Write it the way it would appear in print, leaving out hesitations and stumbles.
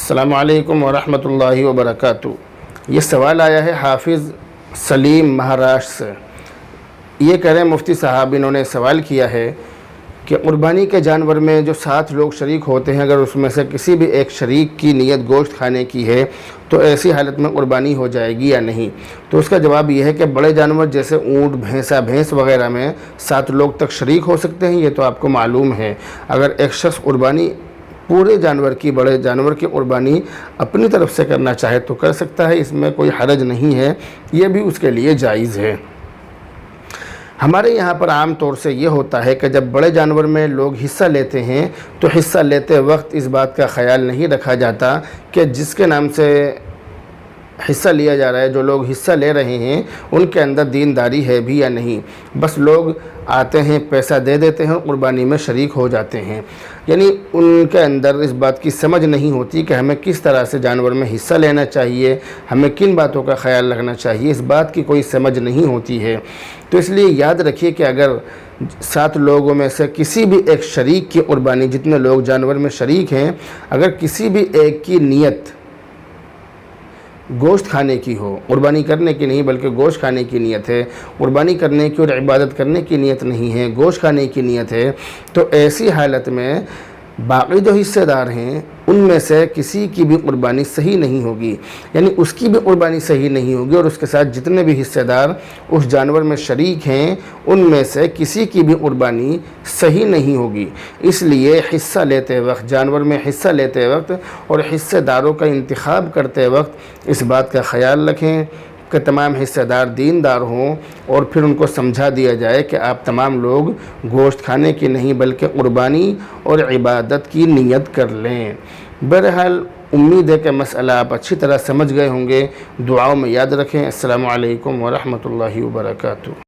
السلام علیکم ورحمۃ اللہ وبرکاتہ۔ یہ سوال آیا ہے حافظ سلیم مہاراشٹر سے۔ یہ کہہ رہے ہیں مفتی صاحب، انہوں نے سوال کیا ہے کہ قربانی کے جانور میں جو 7 لوگ شریک ہوتے ہیں، اگر اس میں سے کسی بھی ایک شریک کی نیت گوشت کھانے کی ہے تو ایسی حالت میں قربانی ہو جائے گی یا نہیں؟ تو اس کا جواب یہ ہے کہ بڑے جانور جیسے اونٹ، بھینس وغیرہ میں 7 لوگ تک شریک ہو سکتے ہیں، یہ تو آپ کو معلوم ہے۔ اگر ایک شخص قربانی پورے جانور کی، بڑے جانور کی قربانی اپنی طرف سے کرنا چاہے تو کر سکتا ہے، اس میں کوئی حرج نہیں ہے، یہ بھی اس کے لیے جائز ہے۔ ہمارے یہاں پر عام طور سے یہ ہوتا ہے کہ جب بڑے جانور میں لوگ حصہ لیتے ہیں تو حصہ لیتے وقت اس بات کا خیال نہیں رکھا جاتا کہ جس کے نام سے حصہ لیا جا رہا ہے، جو لوگ حصہ لے رہے ہیں ان کے اندر دینداری ہے بھی یا نہیں۔ بس لوگ آتے ہیں، پیسہ دے دیتے ہیں، قربانی میں شریک ہو جاتے ہیں، یعنی ان کے اندر اس بات کی سمجھ نہیں ہوتی کہ ہمیں کس طرح سے جانور میں حصہ لینا چاہیے، ہمیں کن باتوں کا خیال رکھنا چاہیے، اس بات کی کوئی سمجھ نہیں ہوتی ہے۔ تو اس لیے یاد رکھیے کہ اگر 7 لوگوں میں سے کسی بھی ایک شریک کی قربانی، جتنے لوگ جانور میں شریک ہیں، اگر کسی بھی ایک کی نیت گوشت کھانے کی ہو، قربانی کرنے کی نہیں بلکہ گوشت کھانے کی نیت ہے، قربانی کرنے کی اور عبادت کرنے کی نیت نہیں ہے، گوشت کھانے کی نیت ہے، تو ایسی حالت میں باقی جو حصے دار ہیں ان میں سے کسی کی بھی قربانی صحیح نہیں ہوگی، یعنی اس کی بھی قربانی صحیح نہیں ہوگی، اور اس کے ساتھ جتنے بھی حصے دار اس جانور میں شریک ہیں ان میں سے کسی کی بھی قربانی صحیح نہیں ہوگی۔ اس لیے حصہ لیتے وقت، جانور میں حصہ لیتے وقت اور حصے داروں کا انتخاب کرتے وقت اس بات کا خیال رکھیں کہ تمام حصہ دار دیندار ہوں، اور پھر ان کو سمجھا دیا جائے کہ آپ تمام لوگ گوشت کھانے کی نہیں بلکہ قربانی اور عبادت کی نیت کر لیں۔ بہرحال امید ہے کہ مسئلہ آپ اچھی طرح سمجھ گئے ہوں گے، دعاؤں میں یاد رکھیں۔ السلام علیکم ورحمۃ اللہ وبرکاتہ۔